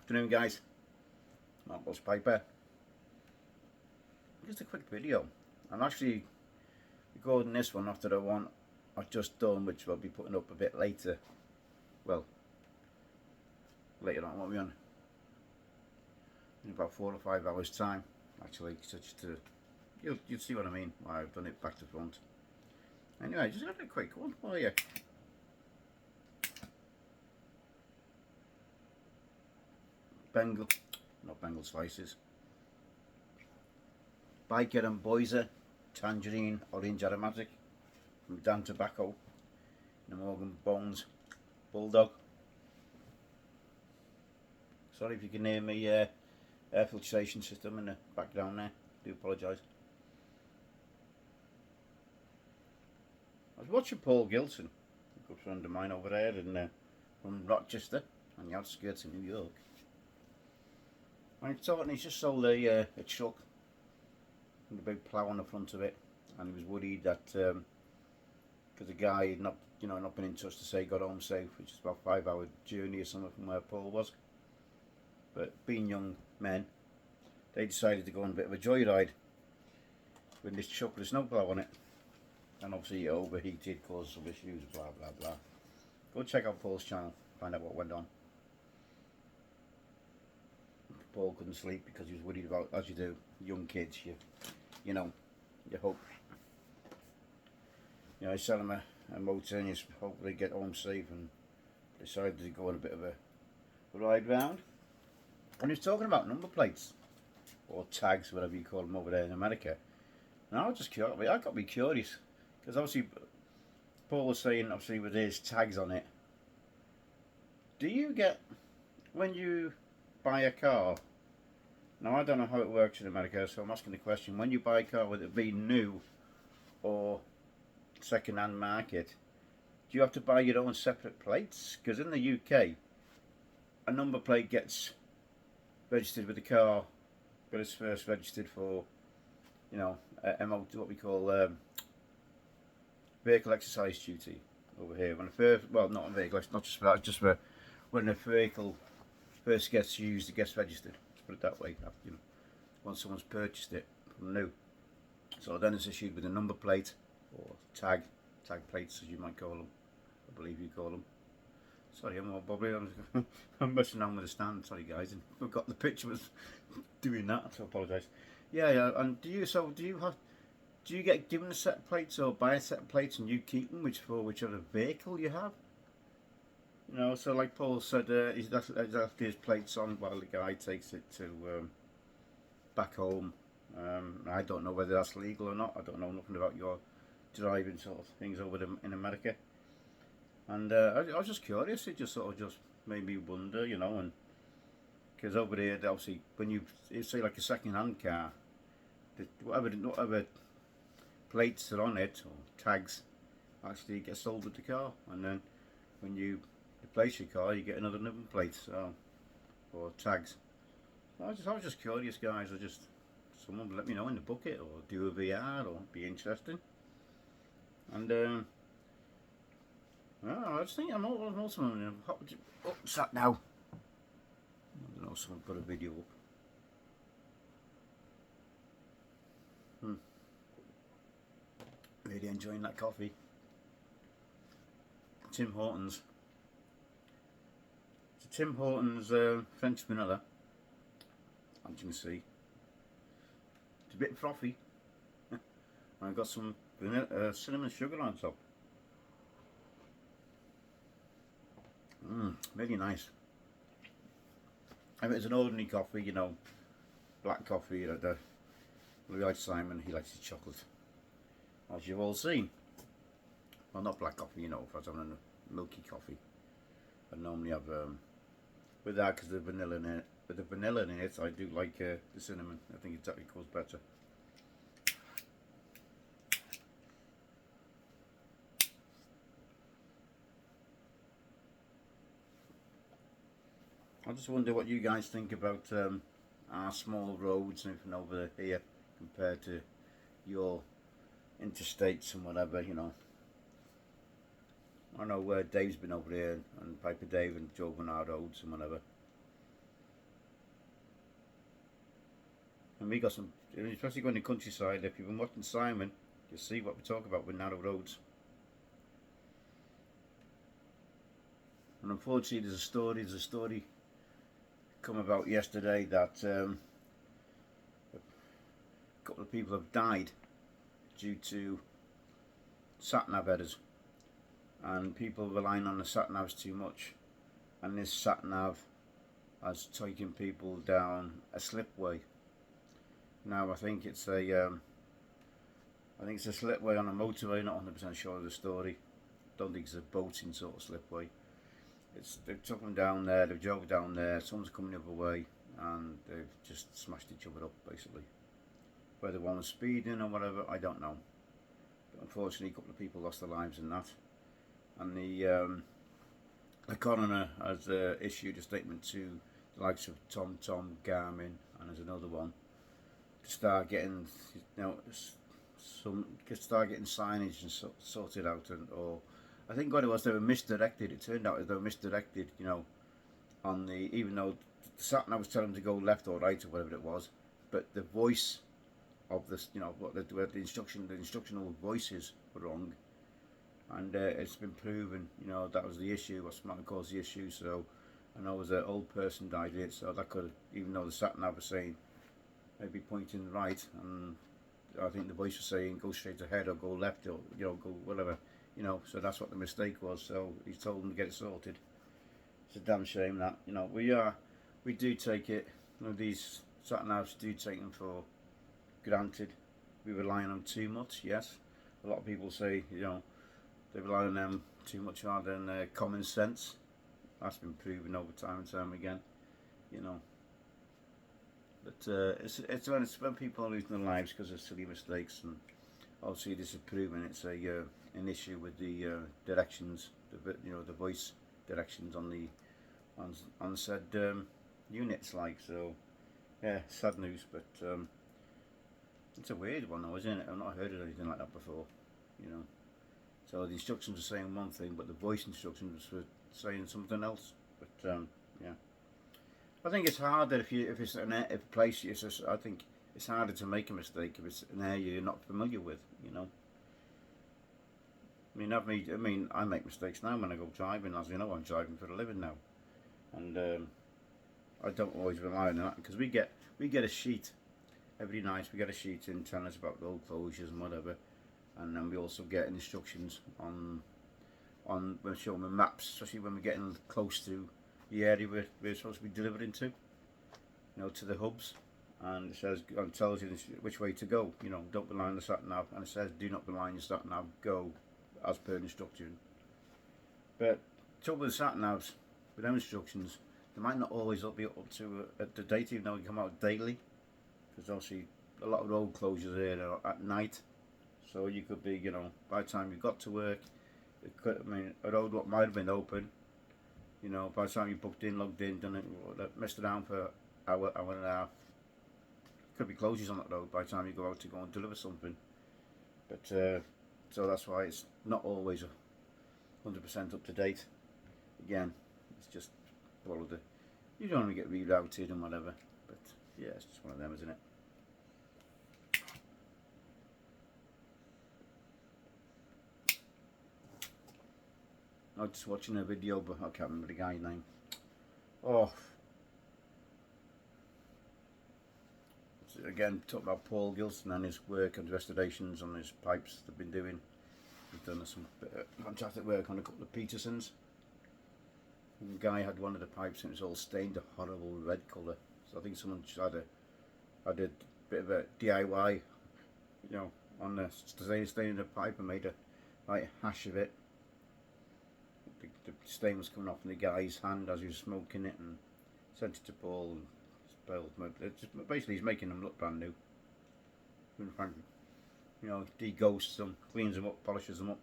Afternoon, guys. Marvel's Piper. Just a quick video. I'm actually recording this one after the one I've just done, which I'll be putting up a bit later. Well, later on, what are we on? In about 4 or 5 hours time, actually. So just to, you'll see what I mean, why I've done it back to front. Anyway, just a quick one for you. Not Bengal slices. Biker and Boiser, Tangerine, Orange Aromatic, from Dan Tobacco, the Morgan Bones, Bulldog. Sorry if you can hear me air filtration system in the background there, I do apologise. I was watching Paul Gilson, a good friend of mine over there from Rochester, on the outskirts of New York. And he's just sold a truck with a big plough on the front of it, and he was worried that because the guy had not been in touch to say he got home safe, which is about a 5-hour journey or something from where Paul was. But being young men, they decided to go on a bit of a joyride with this truck with a snowplough on it, and obviously it overheated, caused some issues, blah blah blah. Go check out Paul's channel, find out what went on. Paul couldn't sleep because he was worried about, as you do, young kids. You hope. I sent him a motor and you hope they get home safe, and decided to go on a bit of a ride round. And he was talking about number plates or tags, whatever you call them over there in America. And I was just curious. I got to be curious because obviously Paul was saying, obviously with his tags on it, do you get, when you buy a car, now I don't know how it works in America, so I'm asking the question, when you buy a car, whether it be new or second-hand market, do you have to buy your own separate plates? Because in the UK, a number plate gets registered with the car, but it's first registered for, MOT, what we call vehicle exercise duty over here. When not a vehicle, it's not just for that, it's just for when a vehicle first gets used, it gets registered. Let's put it that way. Once someone's purchased it from new, so then it's issued with a number plate or tag plates, as you might call them. I believe you call them. Sorry, I'm all bobbly. I'm messing around with the stand. Sorry, guys, and forgot the picture was doing that. So I apologise. Yeah. And do you get given a set of plates or buy a set of plates and you keep them, for whichever vehicle you have? So like Paul said, he's after his plates on while the guy takes it to back home. I don't know whether that's legal or not. I don't know nothing about your driving sort of things over in America. And I was just curious. It just made me wonder, and because over there, obviously, when you say like a second-hand car, whatever plates are on it or tags actually get sold with the car, and then when you replace your car, you get another number plate, or tags. I was just curious, guys. Someone let me know in the bucket or do a VR or be interesting. And I just think I'm also sat now. I don't know, someone put a video up. Really enjoying that coffee. Tim Hortons. It's a Tim Hortons French vanilla, as you can see. It's a bit frothy. I've got some vanilla, cinnamon sugar on top. Really nice. If it's an ordinary coffee, black coffee, the Louis Simon, he likes his chocolate, as you've all seen. Well, not black coffee, if I was having a milky coffee, I normally have with that, because the vanilla in it. With the vanilla in it, I do like the cinnamon. I think it actually goes better. I just wonder what you guys think about our small roads and everything over here compared to your interstates and whatever, I know Dave's been over here, and Piper Dave and Joe Bernard roads and whatever. And we got some, especially going in the countryside. If you've been watching Simon, you'll see what we talk about with narrow roads. And unfortunately, there's a story come about yesterday that a couple of people have died due to sat-nav errors, and people relying on the sat-navs too much, and this sat-nav has taken people down a slipway. Now I think it's a slipway on a motorway. Not 100% sure of the story. Don't think it's a boating sort of slipway. They've took them down there. They've drove down there. Someone's coming the other way, and they've just smashed each other up basically. Whether one was speeding or whatever, I don't know. But unfortunately, a couple of people lost their lives in that. And the coroner has issued a statement to the likes of TomTom, Garmin, and there's another one, to start getting, start getting signage and sorted out, or I think what it was, they were misdirected. It turned out they were misdirected, on even though the sat-nav was telling them to go left or right or whatever it was, but the voice of this, what the instructional voices were wrong, and it's been proven, that was the issue. What might have caused the issue. So I know it was an old person died of it, so that could, even though the sat-nav was saying maybe pointing right, and I think the voice was saying go straight ahead or go left or go whatever, so that's what the mistake was. So he's told them to get it sorted. It's a damn shame that we do take it, these sat-navs do take them for granted. We rely on them too much. Yes, a lot of people say they rely on them too much rather than common sense. That's been proven over time and time again, But it's when people are losing their lives because of silly mistakes, and obviously this is proven it's an issue with the directions, the voice directions on said units, so yeah, sad news. But it's a weird one though, isn't it? I've not heard of anything like that before, So the instructions are saying one thing, but the voice instructions were saying something else. But yeah, I think it's harder if it's a place. I think it's harder to make a mistake if it's an area you're not familiar with. I make mistakes now when I go driving. As you know, I'm driving for a living now, and I don't always rely on that, because we get a sheet every night. We get a sheet in telling us about road closures and whatever, and then we also get instructions on when showing the maps, especially when we're getting close to the area we're supposed to be delivering to, to the hubs, and it says and tells you which way to go. Don't rely on the sat nav, and it says do not rely on your sat nav. Go as per instruction. But trouble with sat navs, with them instructions, they might not always be up to the date, even though they come out daily, because obviously a lot of road closures here are at night. So you could be, by the time you got to work, a road what might have been open, by the time you booked in, logged in, done it, messed around for an hour and a half. Could be closures on that road by the time you go out to go and deliver something. But so that's why it's not always 100% up to date. Again, it's just follow you don't want to get rerouted and whatever. But yeah, it's just one of them, isn't it? I was just watching a video, but I can't remember the guy's name. Oh, again, talk about Paul Gilson and his work and restorations on his pipes they've been doing. He's done some fantastic work on a couple of Petersons. And the guy had one of the pipes and it was all stained a horrible red colour. So I think someone just had a bit of a DIY, on the staining the pipe, and made a hash of it. The stain was coming off in the guy's hand as he was smoking it, and sent it to Paul and spelled. Basically, he's making them look brand new. De-ghosts them, cleans them up, polishes them up,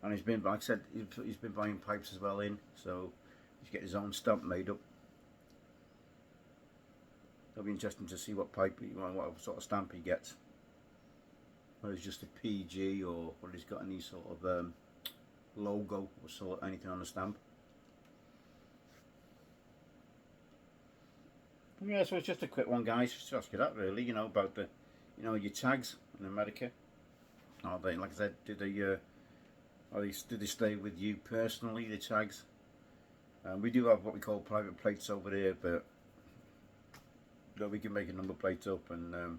and he's been, like I said, he's been buying pipes as well in, so he's getting his own stamp made up. It'll be interesting to see what what sort of stamp he gets. Whether it's just a PG or whether he's got any sort of logo or anything on the stamp. Yeah, so it's just a quick one, guys, just to ask you that, really, about the, your tags in America. Are they, like I said, did they stay with you personally, the tags? We do have what we call private plates over here, but we can make a number plate up, and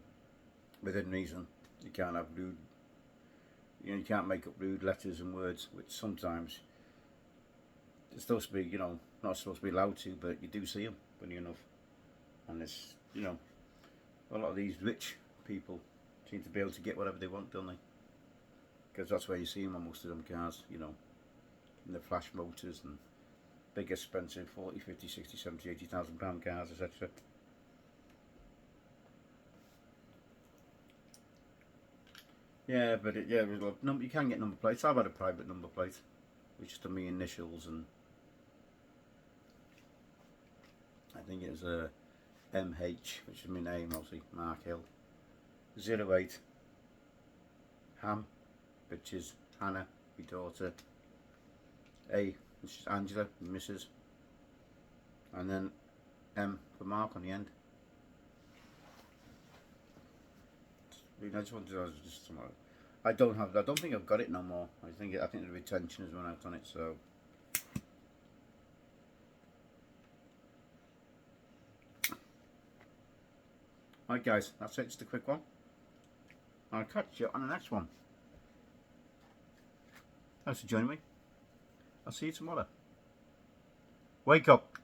within reason, you can't have rude, you can't make up rude letters and words, which sometimes it's supposed to be, not supposed to be allowed to, but you do see them, funny enough. And it's, a lot of these rich people seem to be able to get whatever they want, don't they? Because that's where you see them on most of them cars, in the flash motors and big expensive 40, 50, 60, 70, 80,000 pound cars, etc. Yeah, but you can get number plates. I've had a private number plate, which is to me initials, and I think it was a MH, which is my name, obviously, Mark Hill. 08 Ham, which is Hannah, my daughter. A, which is Angela, Mrs. And then M for Mark on the end. I just wanted to just tomorrow. I don't think I've got it no more. I think the retention has run out on it, so. Alright guys, that's it, just a quick one. I'll catch you on the next one. Thanks for joining me. I'll see you tomorrow. Wake up.